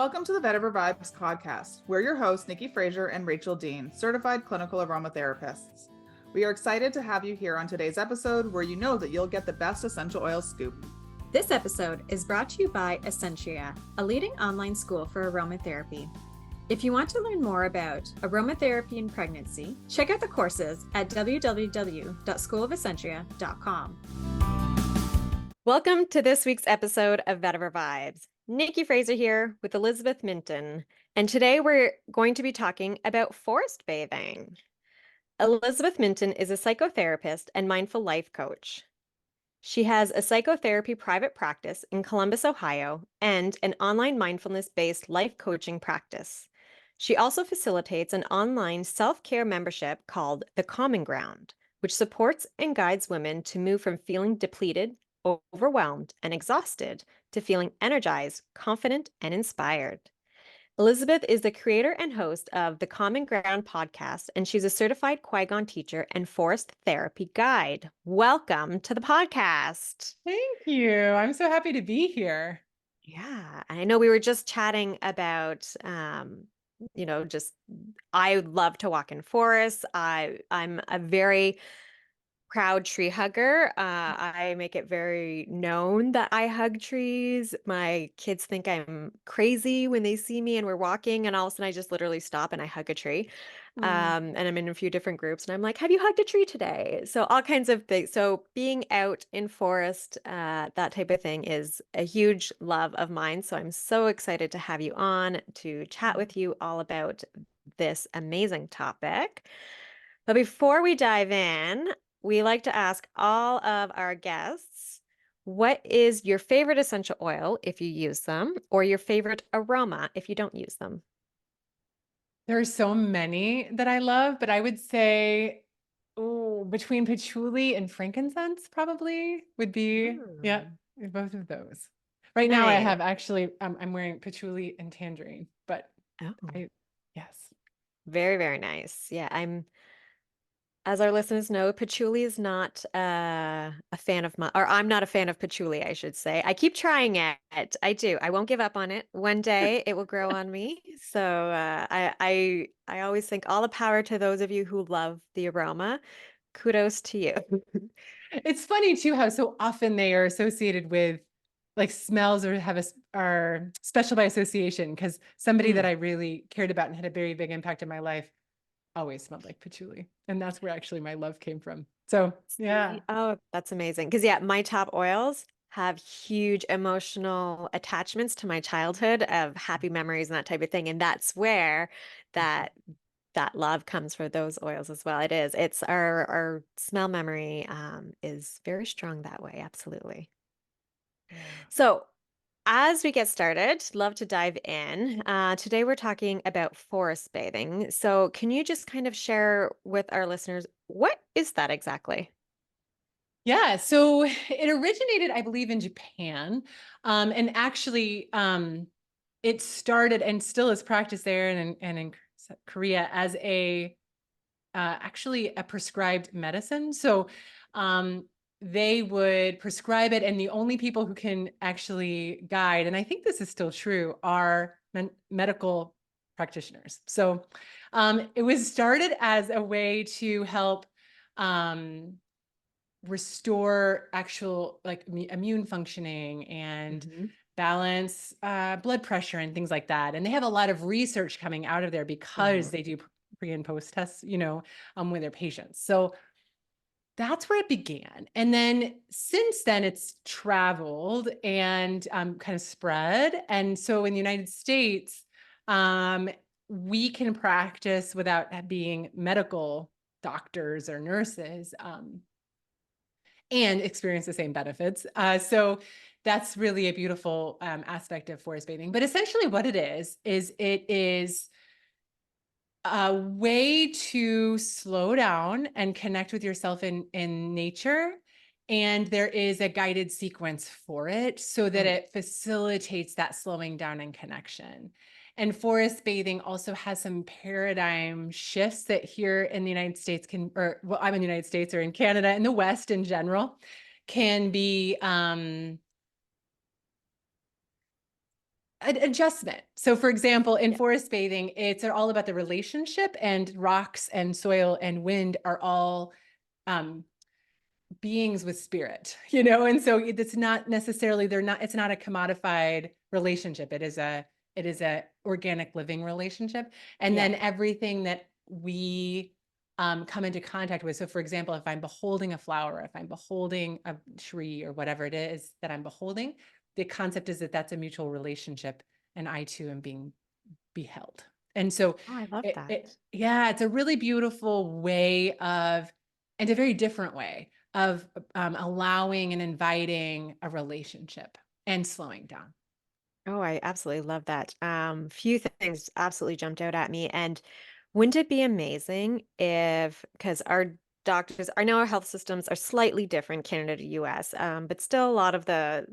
Welcome to the Vetiver Vibes podcast. We're your hosts, Nikki Frazier and Rachel Dean, certified clinical aromatherapists. We are excited to have you here on today's episode where you know that you'll get the best essential oil scoop. This episode is brought to you by Essentria, a leading online school for aromatherapy. If you want to learn more about aromatherapy in pregnancy, check out the courses at www.schoolofessentria.com. Welcome to this week's episode of Vetiver Vibes. Nikki Frazier here with Elizabeth Mintun, and today we're going to be talking about forest bathing. Elizabeth Mintun is a psychotherapist and mindful life coach. She has a psychotherapy private practice in Columbus, Ohio, and an online mindfulness-based life coaching practice. She also facilitates an online self-care membership called The Common Ground, which supports and guides women to move from feeling depleted, overwhelmed, and exhausted to feeling energized, confident, and inspired. Elizabeth is the creator and host of the Common Ground podcast, and she's a certified Qui-Gon teacher and forest therapy guide. Welcome to the podcast. Thank you. I'm so happy to be here. Yeah, I know we were just chatting about, I love to walk in forests. I'm a very proud tree hugger. I make it very known that I hug trees. My kids think I'm crazy when they see me and we're walking, and all of a sudden I just literally stop and I hug a tree. And I'm in a few different groups, and I'm like, "Have you hugged a tree today?" So all kinds of things. So being out in forest, that type of thing is a huge love of mine. So I'm so excited to have you on to chat with you all about this amazing topic. But before we dive in, we like to ask all of our guests, what is your favorite essential oil if you use them, or your favorite aroma if you don't use them? There are so many that I love, but I would say, between patchouli and frankincense probably would be, both of those. Right now I have actually, I'm wearing patchouli and tangerine, but yes. Very, very nice. Yeah, as our listeners know, patchouli is not a fan of mine, or I'm not a fan of patchouli, I should say. I keep trying it. I do. I won't give up on it. One day it will grow on me. So I always think all the power to those of you who love the aroma. Kudos to you. It's funny too how so often they are associated with like smells or are special by association, because somebody that I really cared about and had a very big impact in my life always smelled like patchouli. And that's where actually my love came from. So yeah. Oh, that's amazing. Because my top oils have huge emotional attachments to my childhood of happy memories and that type of thing. And that's where that love comes for those oils as well. It is. It's our smell memory is very strong that way. Absolutely. Yeah. So as we get started, love to dive in. Today we're talking about forest bathing. So can you just kind of share with our listeners, what is that exactly? Yeah, so it originated, I believe, in Japan. And actually, it started and still is practiced there and in Korea as actually a prescribed medicine. So they would prescribe it, and the only people who can actually guide, and I think this is still true, are medical practitioners. So it was started as a way to help restore actual like immune functioning and balance blood pressure and things like that. And they have a lot of research coming out of there because they do pre and post tests, with their patients. So that's where it began. And then since then it's traveled and kind of spread. And so in the United States, we can practice without being medical doctors or nurses. And experience the same benefits. So that's really a beautiful aspect of forest bathing. But essentially what it is it is a way to slow down and connect with yourself in nature. And there is a guided sequence for it so that it facilitates that slowing down and connection. And forest bathing also has some paradigm shifts that here in the United States I'm in the United States or in Canada, in the West in general, can be an adjustment. So for example, in Yeah. forest bathing, it's all about the relationship, and rocks and soil and wind are all beings with spirit, and so it's not necessarily, it's not a commodified relationship. It is a organic living relationship. And Yeah. then everything that we come into contact with. So for example, if I'm beholding a flower, if I'm beholding a tree or whatever it is that I'm beholding, the concept is that that's a mutual relationship, and I too am being beheld. And so Oh, I love that. yeah, it's a really beautiful way of, and a very different way of allowing and inviting a relationship and slowing down. Oh, I absolutely love that. Few things absolutely jumped out at me. And wouldn't it be amazing if, because our doctors, I know our health systems are slightly different, Canada to US, but still a lot of the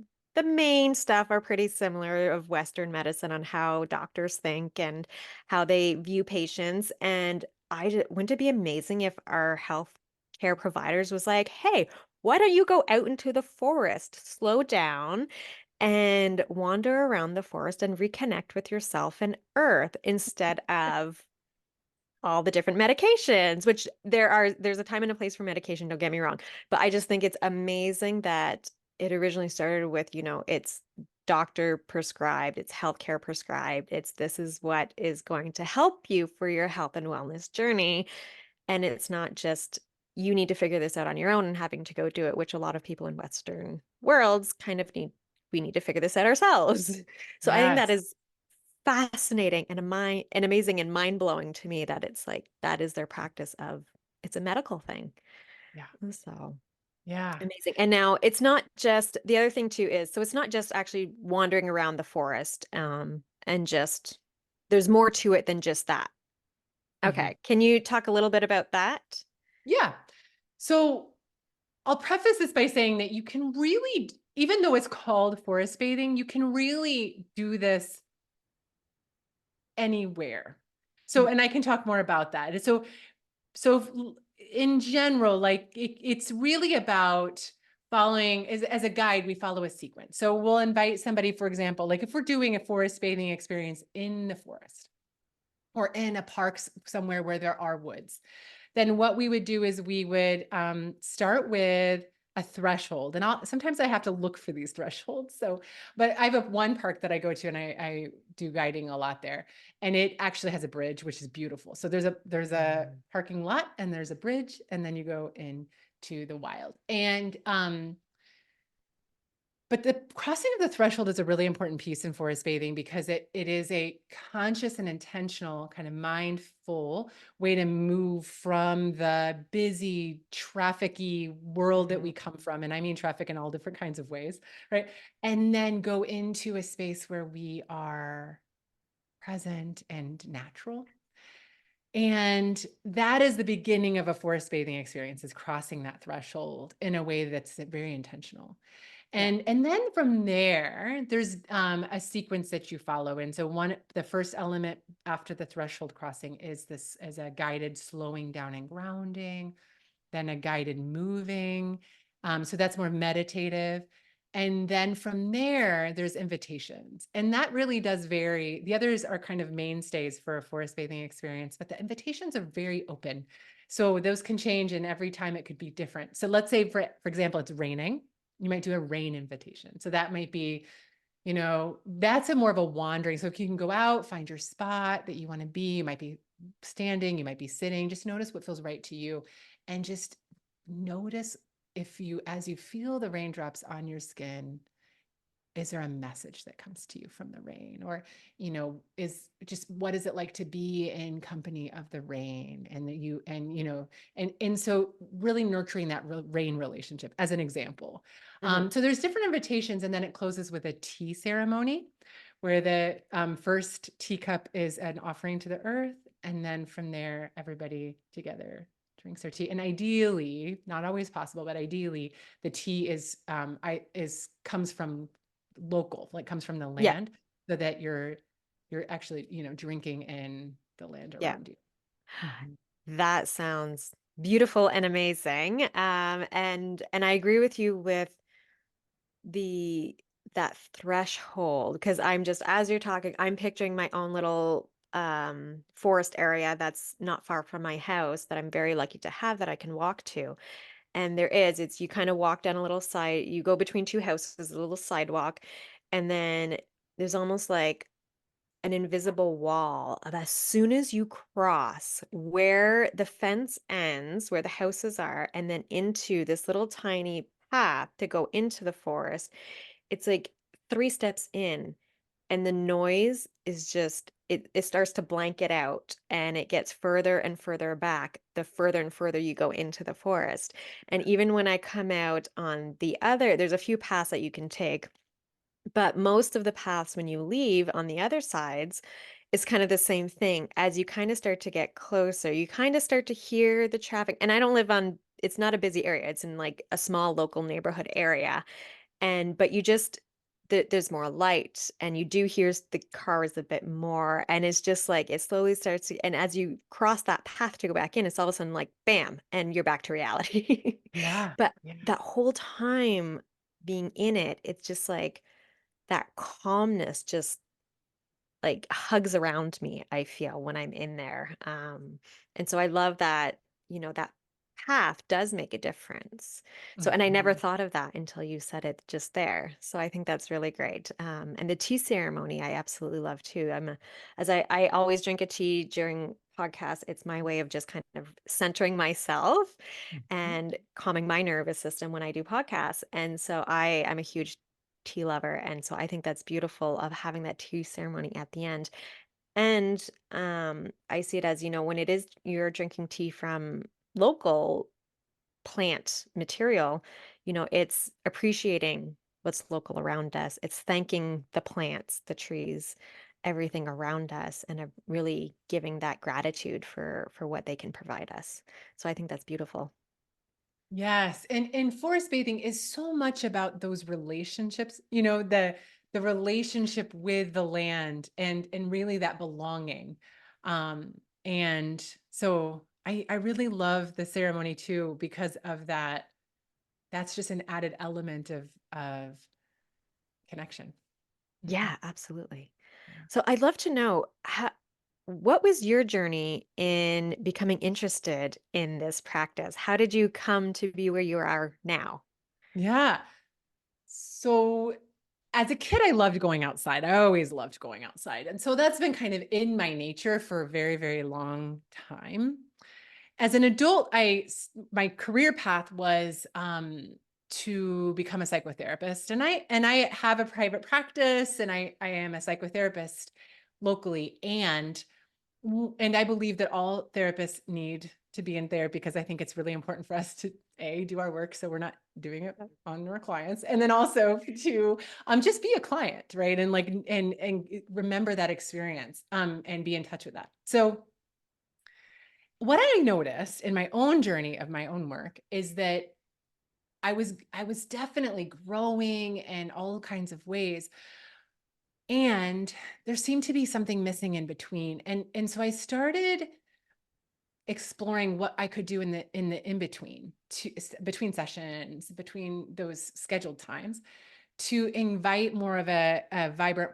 main stuff are pretty similar of Western medicine on how doctors think and how they view patients. And wouldn't it be amazing if our health care providers was like, hey, why don't you go out into the forest, slow down, and wander around the forest and reconnect with yourself and earth instead of all the different medications, which there's a time and a place for medication, don't get me wrong. But I just think it's amazing that it originally started with, it's doctor prescribed, it's healthcare prescribed, this is what is going to help you for your health and wellness journey. And it's not just you need to figure this out on your own and having to go do it, which a lot of people in Western worlds kind of we need to figure this out ourselves. So I think that Yes. is fascinating and amazing and mind-blowing to me that it's like that is their practice of it's a medical thing. Yeah. So Yeah. amazing. And now it's not just the other thing too is so it's not just actually wandering around the forest and just there's more to it than just that. Mhm. Okay. Can you talk a little bit about that? Yeah. So I'll preface this by saying that you can really, even though it's called forest bathing, you can really do this anywhere. So, Mhm. and I can talk more about that. And so in general, like it's really about following, as a guide, we follow a sequence. So we'll invite somebody, for example, like if we're doing a forest bathing experience in the forest or in a park somewhere where there are woods, then what we would do is we would start with a threshold. And sometimes I have to look for these thresholds. So, but I have one park that I go to, and I do guiding a lot there. And it actually has a bridge, which is beautiful. So there's a parking lot, and there's a bridge, and then you go into the wild. And but the crossing of the threshold is a really important piece in forest bathing, because it is a conscious and intentional kind of mindful way to move from the busy, trafficky world that we come from. And I mean traffic in all different kinds of ways, right? And then go into a space where we are present and natural. And that is the beginning of a forest bathing experience, is crossing that threshold in a way that's very intentional. Yeah. And then from there, there's a sequence that you follow. And so the first element after the threshold crossing is this as a guided slowing down and grounding, then a guided moving. So that's more meditative. And then from there, there's invitations. And that really does vary. The others are kind of mainstays for a forest bathing experience, but the invitations are very open. So those can change, and every time it could be different. So let's say, for example, it's raining. You might do a rain invitation. So that might be, that's a more of a wandering. So if you can go out, find your spot that you want to be, you might be standing, you might be sitting, just notice what feels right to you. And just notice, as you feel the raindrops on your skin, is there a message that comes to you from the rain? Or, what is it like to be in company of the rain? And so really nurturing that rain relationship as an example. Mhm. So there's different invitations, and then it closes with a tea ceremony, where the first teacup is an offering to the earth. And then from there, everybody together drinks their tea. And ideally, not always possible, but ideally, the tea comes from local, like comes from the Yeah. land, so that you're actually, drinking in the land Yeah. around you. Mhm. That sounds beautiful and amazing. And I agree with you with the that threshold, because I'm just, as you're talking, I'm picturing my own little forest area that's not far from my house that I'm very lucky to have that I can walk to. And it's you kind of walk down a little side, you go between two houses, a little sidewalk, and then there's almost like an invisible wall of as soon as you cross where the fence ends, where the houses are, and then into this little tiny path to go into the forest, it's like 3 steps in, and the noise is just it starts to blanket out, and it gets further and further back the further and further you go into the forest. And even when I come out on there's a few paths that you can take, but most of the paths when you leave on the other sides is kind of the same thing. As you kind of start to get closer, you kind of start to hear the traffic. And I don't live on, it's not a busy area. It's in like a small local neighborhood area. But you just, there's more light, and you do hear the cars a bit more. And it's just like, it slowly starts to, and as you cross that path to go back in, it's all of a sudden like, bam, and you're back to reality. Yeah. But Yeah. that whole time being in it, it's just like, that calmness just like hugs around me, I feel when I'm in there. And so I love that, that path does make a difference. So, and I never Mhm. thought of that until you said it just there. So I think that's really great. And the tea ceremony, I absolutely love too. I always drink a tea during podcasts. It's my way of just kind of centering myself Mhm. and calming my nervous system when I do podcasts. And so I'm a huge tea lover. And so I think that's beautiful of having that tea ceremony at the end. And I see it as, when it is you're drinking tea from local plant material, it's appreciating what's local around us. It's thanking the plants, the trees, everything around us, and really giving that gratitude for what they can provide us. So I think that's beautiful. Yes, and forest bathing is so much about those relationships, the relationship with the land and really that belonging. Um, and so I really love the ceremony too because of that. That's just an added element of connection. Mhm. Yeah, absolutely. Yeah. So I'd love to know what was your journey in becoming interested in this practice? How did you come to be where you are now? Yeah. So as a kid, I loved going outside. I always loved going outside. And so that's been kind of in my nature for a very, very long time. As an adult, my career path was to become a psychotherapist. And I have a private practice and I am a psychotherapist locally. And I believe that all therapists need to be in therapy because I think it's really important for us to do our work so we're not doing it on our clients, and then also to just be a client, right? And like and remember that experience and be in touch with that. So what I noticed in my own journey of my own work is that I was definitely growing in all kinds of ways, and there seemed to be something missing in between. And so I started exploring what I could do in the in between between sessions, between those scheduled times to invite more of a vibrant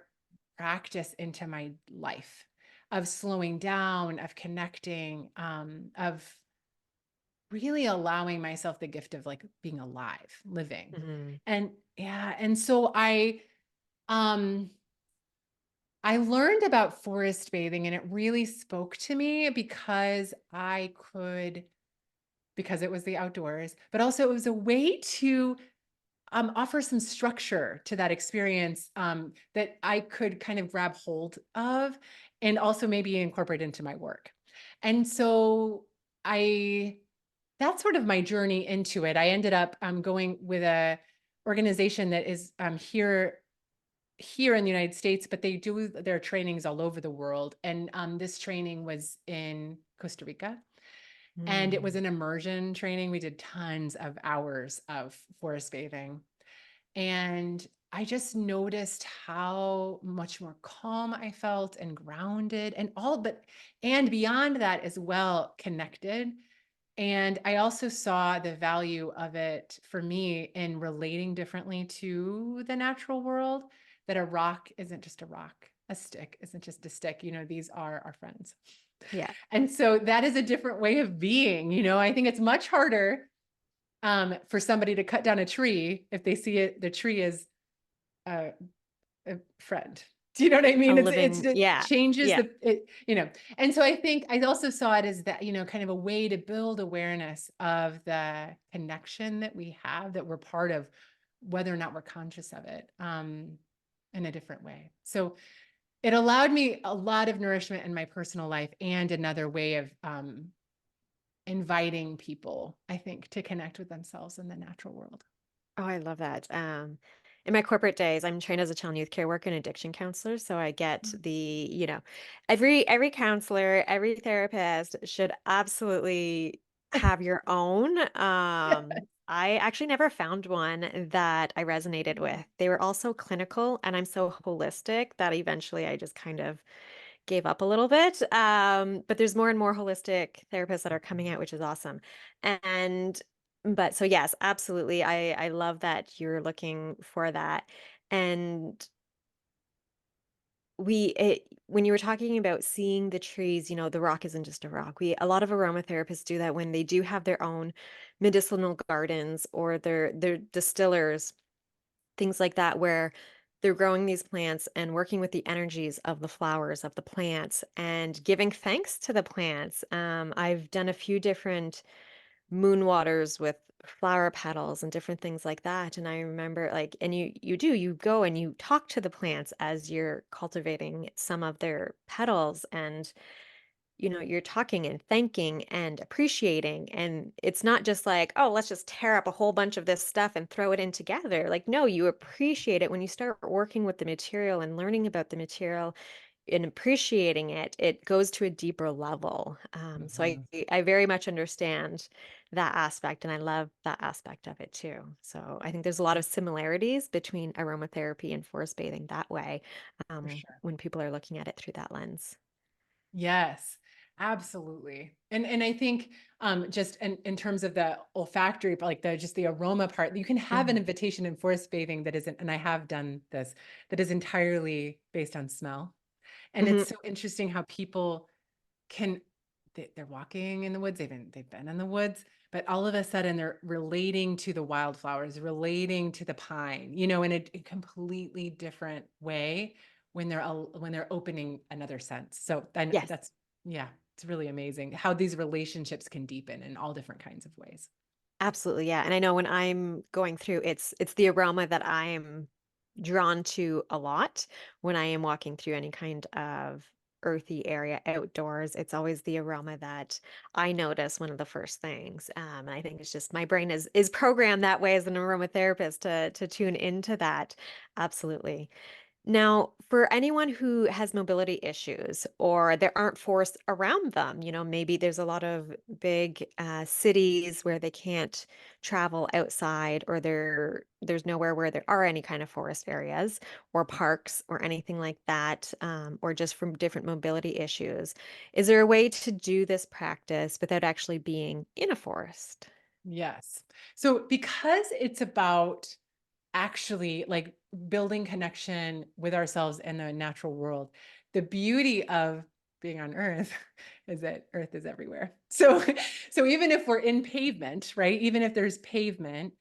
practice into my life of slowing down, of connecting, of really allowing myself the gift of like being alive, living. Mhm. And yeah, and so um I learned about forest bathing and it really spoke to me because it was the outdoors, but also it was a way to offer some structure to that experience that I could kind of grab hold of and also maybe incorporate into my work. And so I, that's sort of my journey into it. I ended up going with a organization that is here in the United States, but they do their trainings all over the world. And this training was in Costa Rica. And it was Mm. an immersion training. We did tons of hours of forest bathing. And I just noticed how much more calm I felt and grounded and beyond that as well, connected. And I also saw the value of it for me in relating differently to the natural world, that a rock isn't just a rock, a stick isn't just a stick. These are our friends. Yeah. And so that is a different way of being. I think it's much harder for somebody to cut down a tree if they see the tree as a friend. Do you know what I mean? A It living, yeah. changes Yeah. and so I think I also saw it as that, kind of a way to build awareness of the connection that we have, that we're part of, whether or not we're conscious of it, in a different way. So it allowed me a lot of nourishment in my personal life, and another way of inviting people, I think, to connect with themselves in the natural world. Oh, I love that. In my corporate days, I'm trained as a child and youth care worker and addiction counselor. So I get every counselor, every therapist should absolutely have your own. I actually never found one that I resonated with. They were all so clinical, and I'm so holistic that eventually I just kind of gave up a little bit. But there's more and more holistic therapists that are coming out, which is awesome. And but so yes, absolutely. I love that you're looking for that. And when you were talking about seeing the trees, the rock isn't just a rock. A lot of aromatherapists do that when they do have their own medicinal gardens, or their distillers, things like that, where they're growing these plants and working with the energies of the flowers of the plants and giving thanks to the plants. I've done a few different moon waters with flower petals and different things like that. And I remember, like, and you go and you talk to the plants as you're cultivating some of their petals, and you're talking and thanking and appreciating. And it's not just like, oh, let's just tear up a whole bunch of this stuff and throw it in together. Like, no, you appreciate it when you start working with the material and learning about the material and appreciating it. It goes to a deeper level. So Mhm. I very much understand that aspect, and I love that aspect of it too. So I think there's a lot of similarities between aromatherapy and forest bathing that way, For sure. when people are looking at it through that lens. Yes, absolutely. And I think just in terms of the olfactory, like the aroma part, you can have an Mhm. invitation in forest bathing that isn't, and I have done this, that is entirely based on smell. And Mhm. it's so interesting how people can, they're walking in the woods, they've been in the woods, but all of a sudden they're relating to the wildflowers, relating to the pine, in a completely different way when they're opening another sense. So Yes. that's, yeah, it's really amazing how these relationships can deepen in all different kinds of ways. Absolutely, yeah. And I know when I'm going through, it's the aroma that I'm drawn to a lot when I am walking through any kind of earthy area outdoors. It's always the aroma that I notice, one of the first things. And I think it's just my brain is programmed that way as an aromatherapist to tune into that. Absolutely. Now, for anyone who has mobility issues, or there aren't forests around them, maybe there's a lot of big cities where they can't travel outside, or there's nowhere where there are any kind of forest areas or parks or anything like that, or just from different mobility issues. Is there a way to do this practice without actually being in a forest? Yes. So because it's about actually like building connection with ourselves and the natural world, the beauty of being on earth is that earth is everywhere. So even if we're in pavement, right, even if there's pavement,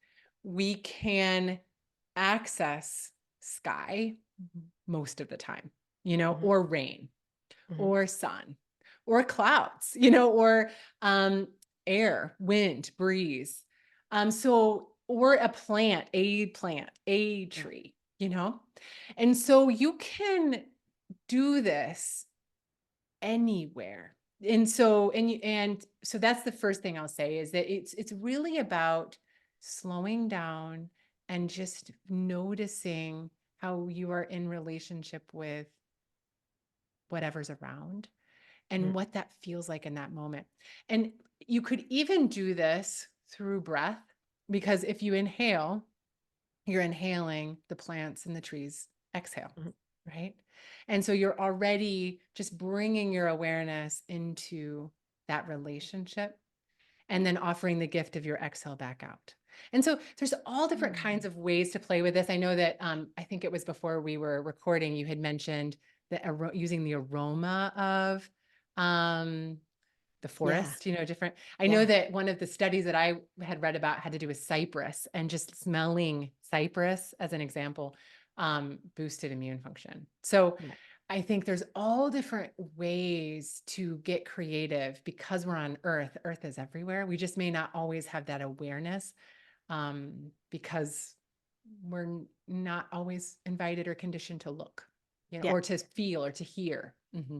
we can access sky most of the time, Mhm. or rain, Mhm. or sun, or clouds, or um, air, wind, breeze. Or a plant, a Yeah. tree, And so you can do this anywhere. And so that's the first thing I'll say, is that it's really about slowing down and just noticing how you are in relationship with whatever's around, and Mhm. what that feels like in that moment. And you could even do this through breath, because if you inhale, you're inhaling the plants and the trees exhale, Mhm. right? And so you're already just bringing your awareness into that relationship. and then offering the gift of your exhale back out. And so there's all different kinds of ways to play with this. I know that I think it was before we were recording, you had mentioned the using the aroma of the Yeah. forest, different. I know Yeah. that one of the studies that I had read about had to do with cypress, and just smelling cypress as an example boosted immune function. So Yeah. I think there's all different ways to get creative because we're on Earth. Earth is everywhere. We just may not always have that awareness because we're not always invited or conditioned to look, Yeah. or to feel or to hear. Mm-hmm.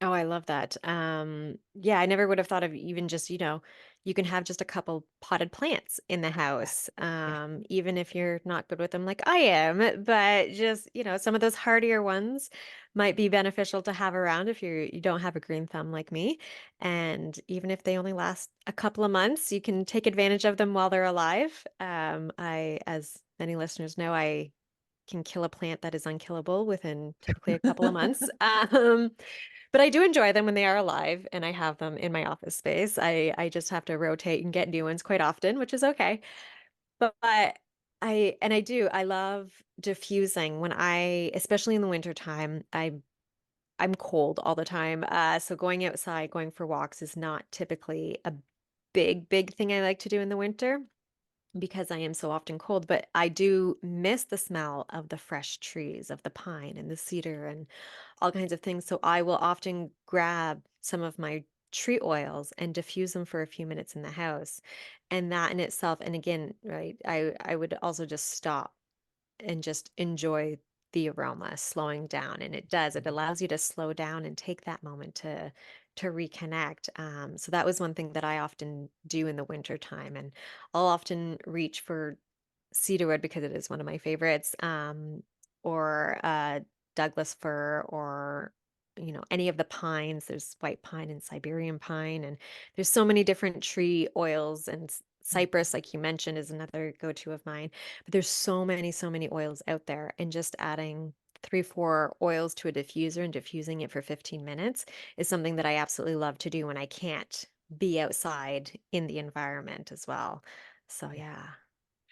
Oh, I love that. Yeah, I never would have thought of even just, you can have just a couple potted plants in the house, Yeah. even if you're not good with them like I am, but just, some of those hardier ones might be beneficial to have around if you don't have a green thumb like me. And even if they only last a couple of months, you can take advantage of them while they're alive. As many listeners know, I can kill a plant that is unkillable within typically a couple of months. But I do enjoy them when they are alive and I have them in my office space. I just have to rotate and get new ones quite often, which is okay. But I love diffusing when especially in the winter time, I'm cold all the time. So going outside, going for walks is not typically a big thing I like to do in the winter because I am so often cold, but I do miss the smell of the fresh trees, of the pine and the cedar and all kinds of things. So I will often grab some of my tree oils and diffuse them for a few minutes in the house. And that in itself, and again, right, I would also just stop and just enjoy the aroma slowing down, and it allows you to slow down and take that moment to reconnect. So that was one thing that I often do in the winter time, and I'll often reach for cedarwood because it is one of my favorites, or Douglas fir, or any of the pines. There's white pine and Siberian pine, and there's so many different tree oils, and cypress, like you mentioned, is another go-to of mine. But there's so many oils out there, and just adding 3, 4 oils to a diffuser and diffusing it for 15 minutes is something that I absolutely love to do when I can't be outside in the environment as well. So Yeah. yeah,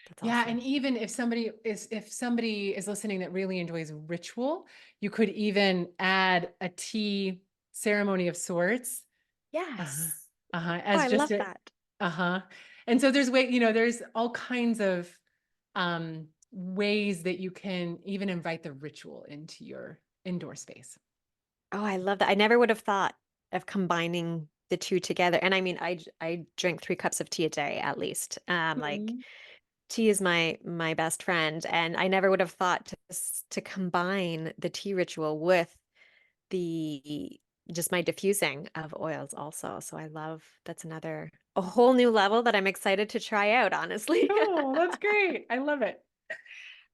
that's Yeah, awesome. and even if somebody is listening that really enjoys ritual, you could even add a tea ceremony of sorts. Uh-huh. Yes. Uh-huh. Oh, As I just love a that. uh-huh. And so there's all kinds of ways that you can even invite the ritual into your indoor space. Oh, I love that. I never would have thought of combining the two together. And I mean, I drink 3 cups of tea a day at least. Like Mhm. tea is my best friend, and I never would have thought to combine the tea ritual with the just my diffusing of oils also. So I love that's a whole new level that I'm excited to try out, honestly. Oh, that's great. I love it.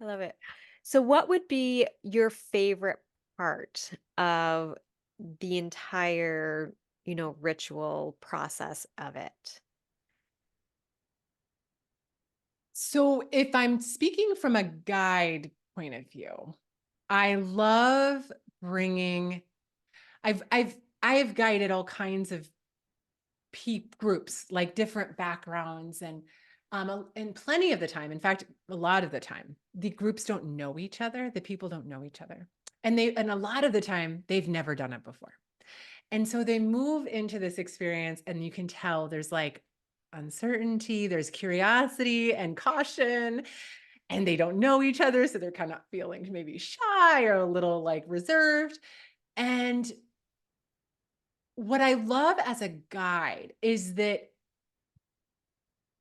I love it. So what would be your favorite part of the entire, ritual process of it? So if I'm speaking from a guide point of view, I love bringing I have guided all kinds of groups, like different backgrounds, and plenty of the time, in fact, a lot of the time, the groups don't know each other, the people don't know each other. And a lot of the time they've never done it before. And so they move into this experience, and you can tell there's like uncertainty, there's curiosity and caution, and they don't know each other. So they're kind of feeling maybe shy or a little like reserved. And what I love as a guide is that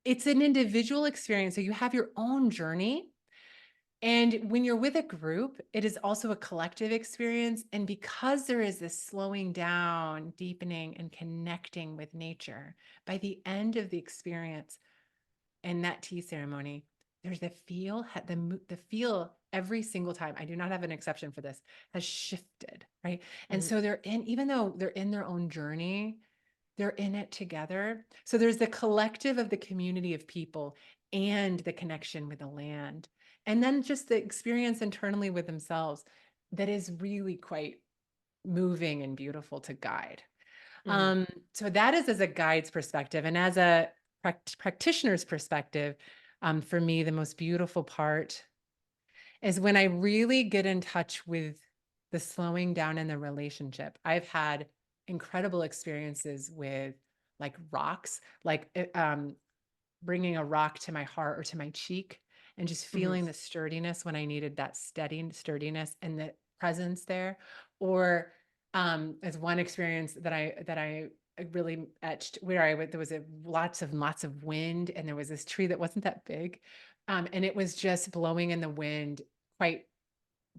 it's an individual experience. So you have your own journey. And when you're with a group, it is also a collective experience. And because there is this slowing down, deepening, and connecting with nature, by the end of the experience and that tea ceremony, there's the feel every single time. I do not have an exception for this, has shifted, right? And Mhm. so even though they're in their own journey, they're in it together. So there's the collective of the community of people and the connection with the land. And then just the experience internally with themselves that is really quite moving and beautiful to guide. Mhm. So that is as a guide's perspective, and as a practitioner's perspective, for me, the most beautiful part is when I really get in touch with the slowing down in the relationship. I've had incredible experiences with like rocks, like bringing a rock to my heart or to my cheek and just Mhm. feeling the sturdiness when I needed that steady sturdiness and the presence there. Or as one experience that I really etched where there was lots of wind, and there was this tree that wasn't that big. And it was just blowing in the wind quite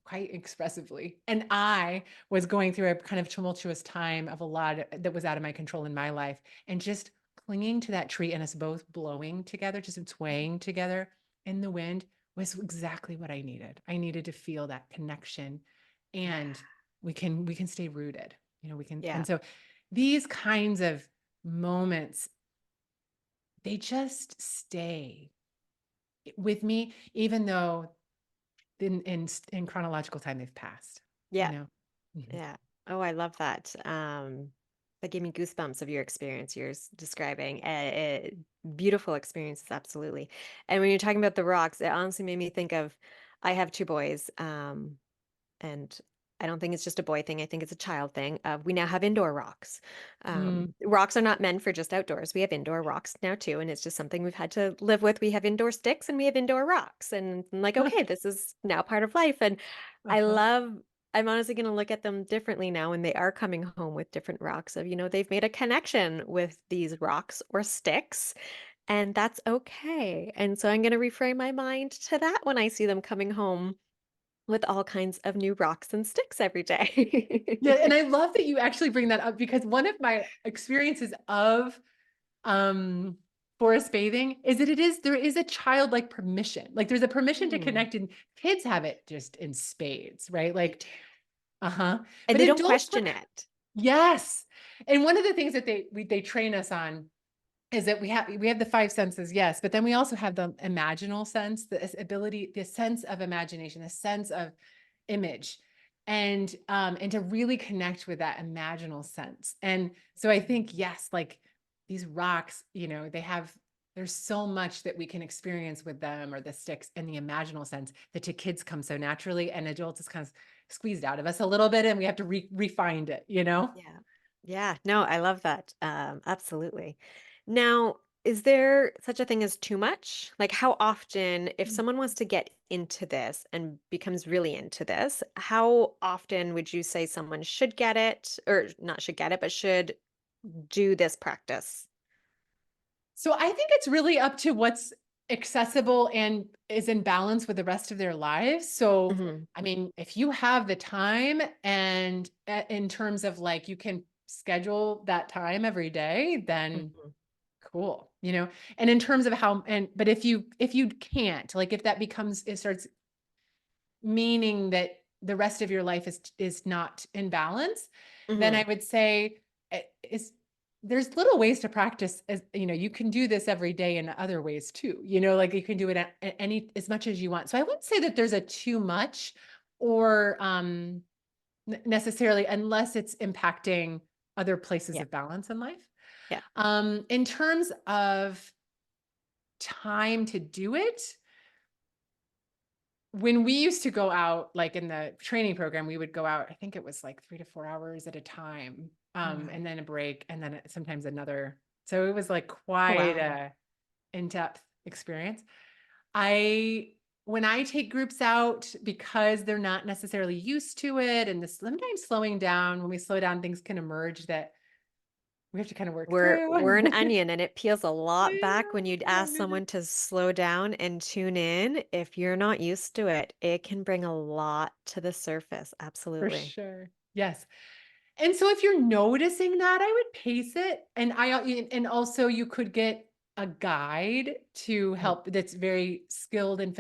quite expressively. And I was going through a kind of tumultuous time of a lot that was out of my control in my life. And just clinging to that tree and us both blowing together, just swaying together in the wind was exactly what I needed. I needed to feel that connection, Yeah. and we can stay rooted. We can. Yeah. And so these kinds of moments, they just stay with me, even though in chronological time they've passed, you Yeah. know? Mhm. Yeah. Oh, I love that. That gave me goosebumps of your experience describing. Beautiful experiences, absolutely. And when you're talking about the rocks, it honestly made me think of, I have two boys, and I don't think it's just a boy thing. I think it's a child thing. We now have indoor rocks. Mm. Rocks are not meant for just outdoors. We have indoor rocks now too, and it's just something we've had to live with. We have indoor sticks and we have indoor rocks, and I'm like, okay, this is now part of life. And I Uh-huh. love. I'm honestly going to look at them differently now when they are coming home with different rocks. Of they've made a connection with these rocks or sticks, and that's okay. And so I'm going to reframe my mind to that when I see them coming home with all kinds of new rocks and sticks every Yeah, and day. I love that you actually bring that up, because one of my experiences of um forest bathing is that there is a childlike permission. Like there's a permission to Mm, connect, and kids have it just in spades, right? they Like, do. uh-huh. And But they don't adults question it. yes. And one of the things that they train us on is that we have the five senses, yes, but then we also have the imaginal sense, the ability, the sense of imagination, the sense of image, and to really connect with that imaginal sense. And so I think, yes, like these rocks, there's so much that we can experience with them, or the sticks, and the imaginal sense that to kids come so naturally, and adults is kind of squeezed out of us a little bit, and we have to refine it. Yeah. Yeah. No, I love that. Absolutely. Now, is there such a thing as too much? Like, how often, if someone wants to get into this and becomes really into this, how often would you say someone should get it, or not should get it, but should do this practice? So I think it's really up to what's accessible and is in balance with the rest of their lives. So, Hmm. I mean, if you have the time, and in terms of like you can schedule that time every day, then Hmm. cool. And in terms of but if you can't, like if that becomes, it starts meaning that the rest of your life is not in balance, then I Hmm. would say is there's little ways to practice. As you can do this every day in other ways too. Like you can do it at any as much as you want. So I wouldn't say that there's a too much, or necessarily, unless it's impacting other places Yeah. of balance in life. Yeah. In terms of time to do it, when we used to go out, like in the training program, we would go out, I think it was like 3 to 4 hours at a time, Oh, wow. and then a break, and then sometimes another. So it was like Oh, quite wow. a in-depth experience. I When I take groups out, because they're not necessarily used to it, and this sometimes slowing down, when we slow down, things can emerge that we have to kind of work We're an through. onion, and it peels a lot back when you'd Yeah, ask someone to slow down and tune in. If you're not used to it, it can bring a lot to the surface. for Absolutely. sure. Yes. And so if you're noticing that, I would pace it. And also you could get a guide to Mhm. help, that's very skilled in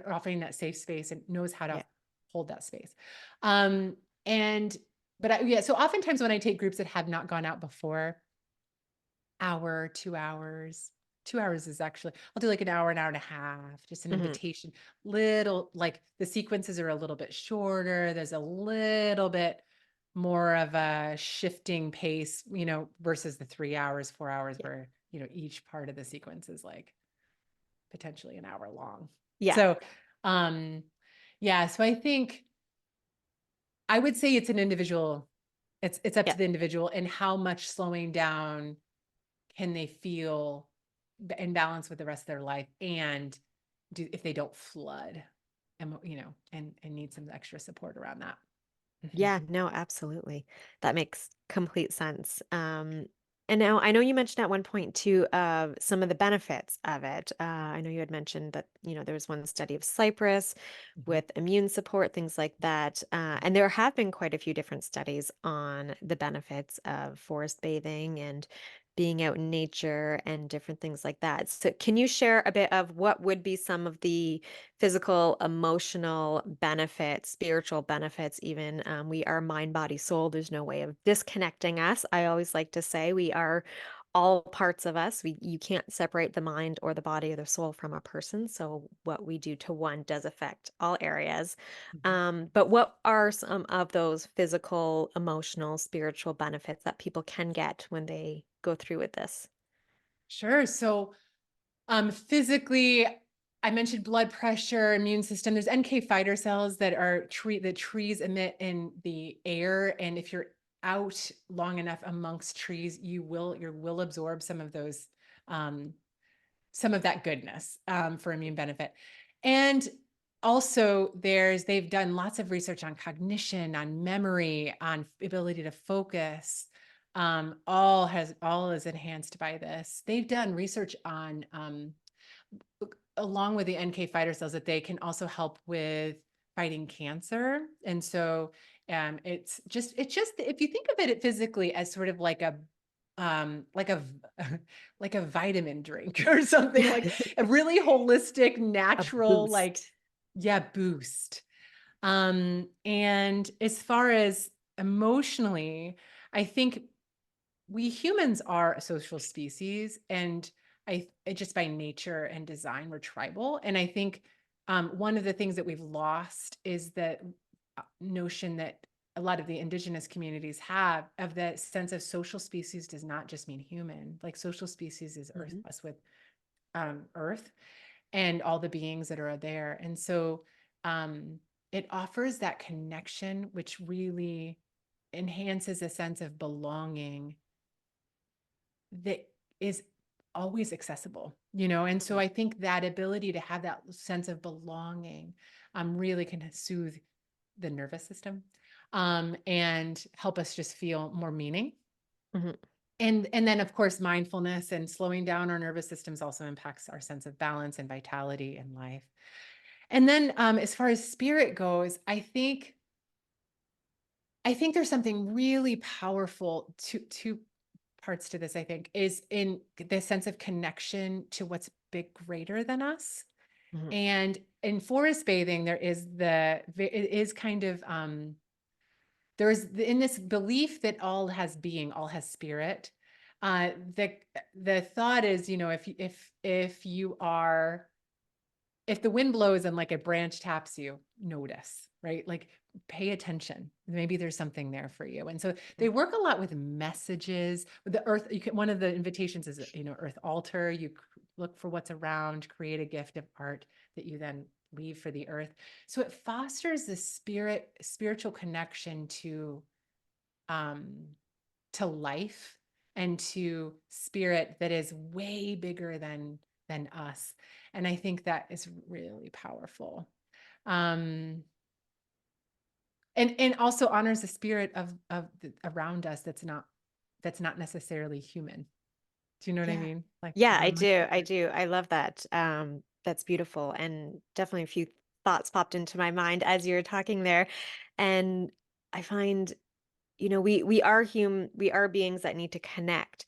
offering that safe space and knows how Yeah. to hold that space. Um, and yeah, so oftentimes when I take groups that have not gone out before, hour, 2 hours. 2 hours is actually, I'll do like an hour and a half, just an Hmm. invitation. Little, like the sequences are a little bit shorter. There's a little bit more of a shifting pace, versus the 3 hours, 4 hours Yeah. where, each part of the sequence is like potentially an hour long. Yeah. So, yeah, so I think I would say it's an individual, it's up Yeah. to the individual and how much slowing down can they feel in balance with the rest of their life, and if they don't flood and, and need some extra support around that. Mhm. Yeah, no, absolutely. That makes complete sense. And now I know you mentioned at one point too of some of the benefits of it. I know you had mentioned that, there was one study of cypress Mhm. with immune support, things like that. And there have been quite a few different studies on the benefits of forest bathing and being out in nature and different things like that. So can you share a bit of what would be some of the physical, emotional benefits, spiritual benefits, even? We are mind, body, soul. There's no way of disconnecting us. I always like to say we are all parts of us. You can't separate the mind or the body or the soul from a person. So what we do to one does affect all areas. Mhm. But what are some of those physical, emotional, spiritual benefits that people can get when they go through with this? Sure. So, physically, I mentioned blood pressure, immune system. There's NK fighter cells that trees emit in the air, and if you're out long enough amongst trees, you will absorb some of those, um, some of that goodness, for immune benefit. And also, they've done lots of research on cognition, on memory, on ability to focus. All is enhanced by this. They've done research on, along with the NK fighter cells, that they can also help with fighting cancer. And so, it's just if you think of it physically as sort of like a, like a like a vitamin drink or something, like a really holistic, A natural, like, boost. yeah, boost. And as far as emotionally, I think we humans are a social species, and just by nature and design, we're tribal. And I think, one of the things that we've lost is that, notion that a lot of the indigenous communities have, of the sense of social species does not just mean human. Like, social species is earth, Mhm. us with, earth and all the beings that are there. And so, it offers that connection, which really enhances a sense of belonging that is always accessible, and so Mhm. I think that ability to have that sense of belonging, really can soothe the nervous system, and help us just feel more meaning. Mhm. And then, of course, mindfulness and slowing down our nervous systems also impacts our sense of balance and vitality in life. And then, as far as spirit goes, I think there's something really powerful, two parts to this, I think, is in the sense of connection to what's big greater than us. Mhm. And in forest bathing, it is kind of, in this belief that all has being, all has spirit. The thought is, if the wind blows and like a branch taps you, notice, right? Like, pay attention. Maybe there's something there for you. And so they Mhm. work a lot with messages. With the earth, one of the invitations is, earth altar. You look for what's around, create a gift of art that you then leave for the earth. So it fosters this spiritual connection um, to life and to spirit that is way bigger than us. And I think that is really powerful. Um, and also honors the spirit around us that's not necessarily human. Do you know what I Yeah. mean? Like, Yeah, we're I much do. I bigger. do. I love that. That's beautiful. And definitely a few thoughts popped into my mind as you were talking there. And I find, we are beings that need to connect,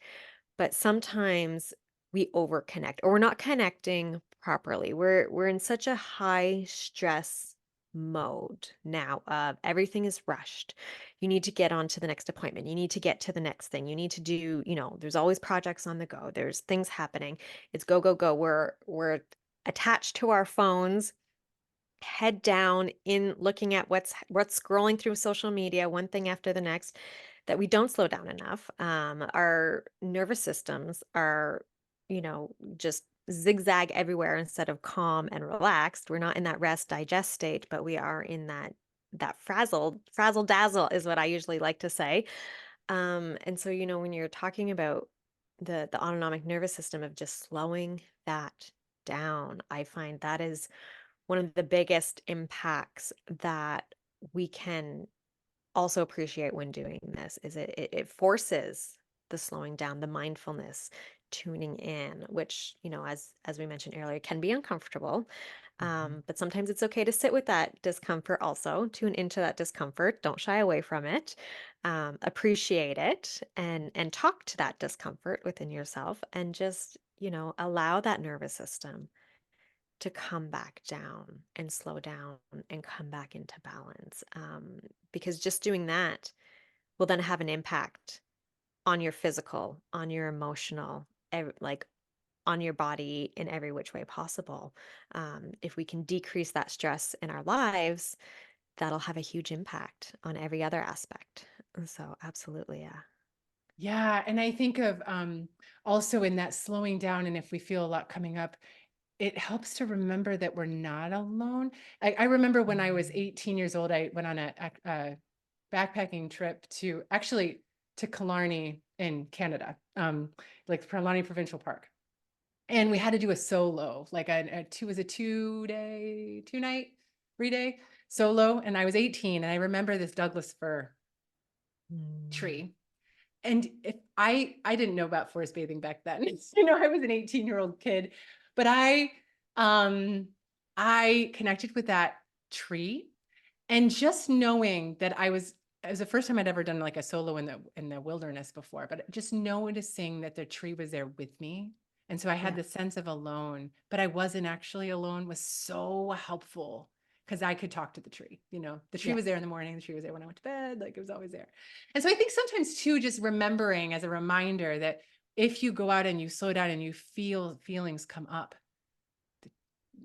but sometimes we overconnect or we're not connecting properly. We're in such a high stress mode now of everything is rushed. You need to get on to the next appointment. You need to get to the next thing. You need to do, there's always projects on the go. There's things happening. It's go, go, go. We're attached to our phones head down in looking at what's scrolling through social media, one thing after the next, that we don't slow down enough. Our nervous systems are, just zigzag everywhere instead of calm and relaxed. We're not in that rest digest state, but we are in that frazzle dazzle is what I usually like to say. And so, when you're talking about the autonomic nervous system of just slowing that down, I find that is one of the biggest impacts that we can also appreciate when doing this is it forces the slowing down, the mindfulness, tuning in, which, as we mentioned earlier, can be uncomfortable. But sometimes it's okay to sit with that discomfort also, tune into that discomfort, don't shy away from it, appreciate it, and talk to that discomfort within yourself, and just, allow that nervous system to come back down and slow down and come back into balance. Because just doing that will then have an impact on your physical, on your emotional, like on your body in every which way possible. If we can decrease that stress in our lives, that'll have a huge impact on every other aspect. So, absolutely, yeah. Yeah. And I think of also in that slowing down, and if we feel a lot coming up, it helps to remember that we're not alone. I remember when I was 18 years old, I went on a backpacking trip to Killarney in Canada, like Killarney Provincial Park. And we had to do a solo, like was a 2-day, 2-night, 3-day solo. And I was 18, and I remember this Douglas fir tree. And if I didn't know about forest bathing back then. I was an 18-year-old kid, but I connected with that tree, and just knowing that it was the first time I'd ever done like a solo in the wilderness before, but just noticing that the tree was there with me. And so I had Yeah. the sense of alone, but I wasn't actually alone, was so helpful because I could talk to the tree. The tree Yeah. was there in the morning, the tree was there when I went to bed, like it was always there. And so I think sometimes too, just remembering as a reminder that if you go out and you slow down and you feel feelings come up,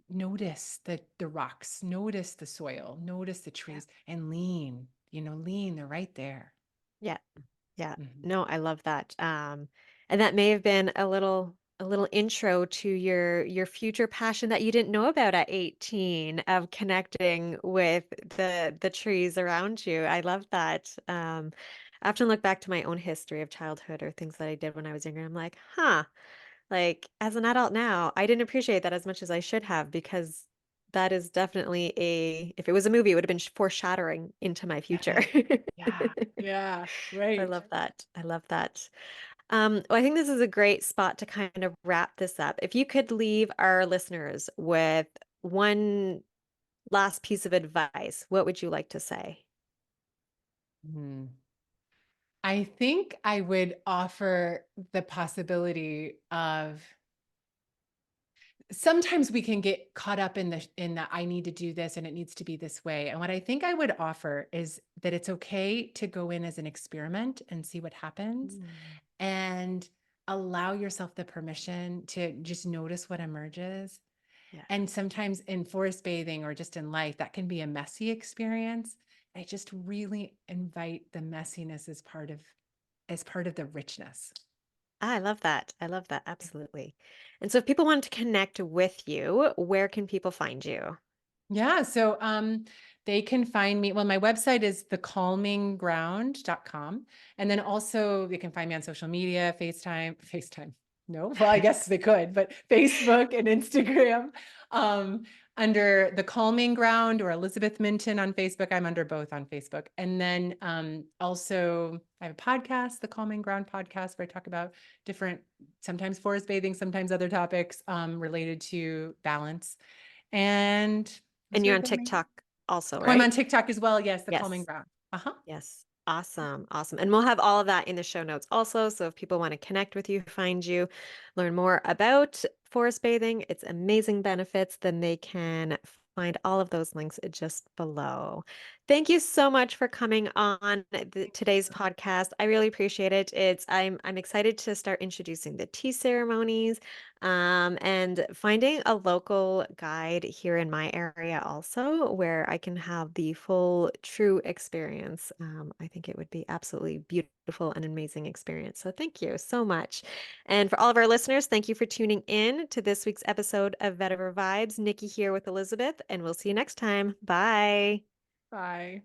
notice the rocks, notice the soil, notice the trees, and lean, they're right there. Yeah. Yeah. Mhm. No, I love that. And that may have been a little intro to your future passion that you didn't know about at 18 of connecting with the trees around you. I love that. I often look back to my own history of childhood or things that I did when I was younger. I'm like, huh, like as an adult now, I didn't appreciate that as much as I should have, because that is definitely if it was a movie, it would have been foreshadowing into my future. Yeah, yeah, yeah, I right. love that. I love that. Well, I think this is a great spot to kind of wrap this up. If you could leave our listeners with one last piece of advice, what would you like to say? Hmm. I think I would offer the possibility of sometimes we can get caught up in the I need to do this and it needs to be this way. And what I think I would offer is that it's okay to go in as an experiment and see what happens, Mm, and allow yourself the permission to just notice what emerges. yeah. And sometimes in forest bathing or just in life, that can be a messy experience. I just really invite the messiness as part of the richness. I love that. I love that. Absolutely. And so if people want to connect with you, where can people find you? Yeah, so they can find me. Well, my website is thecalmingground.com. And then also they can find me on social media, FaceTime. No, well, I guess they could, but Facebook and Instagram, um, under The Calming Ground or Elizabeth Minton on Facebook. I'm under both on Facebook. And then also I have a podcast, The Calming Ground podcast, where I talk about different, sometimes forest bathing, sometimes other topics related to balance. And those And are you're on the main. TikTok also, Oh, I'm on right? TikTok as well. Yes, the Calming Yes. Ground. Uh-huh. Yes. Awesome. Awesome. And we'll have all of that in the show notes also. So if people want to connect with you, find you, learn more about forest bathing, its amazing benefits, then they can find all of those links just below. Thank you so much for coming on today's podcast. I really appreciate it. I'm excited to start introducing the tea ceremonies, and finding a local guide here in my area also where I can have the full true experience. I think it would be absolutely beautiful and amazing experience. So thank you so much. And for all of our listeners, thank you for tuning in to this week's episode of Vetiver Vibes. Nikki here with Elizabeth, and we'll see you next time. Bye. Bye.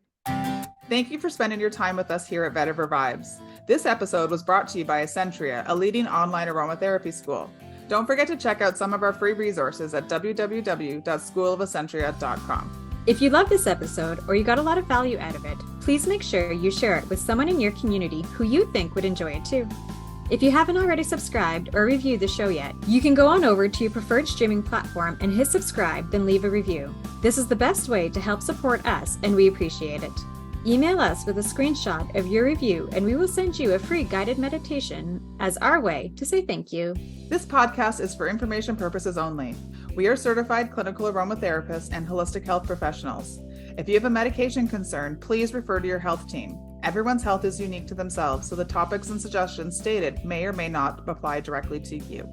Thank you for spending your time with us here at Vetiver Vibes. This episode was brought to you by Essentria, a leading online aromatherapy school. Don't forget to check out some of our free resources at www.schoolofessentria.com. If you love this episode or you got a lot of value out of it, please make sure you share it with someone in your community who you think would enjoy it too. If you haven't already subscribed or reviewed the show yet, you can go on over to your preferred streaming platform and hit subscribe, then leave a review. This is the best way to help support us, and we appreciate it. Email us with a screenshot of your review, and we will send you a free guided meditation as our way to say thank you. This podcast is for information purposes only. We are certified clinical aromatherapists and holistic health professionals. If you have a medication concern, please refer to your health team. Everyone's health is unique to themselves, so the topics and suggestions stated may or may not apply directly to you.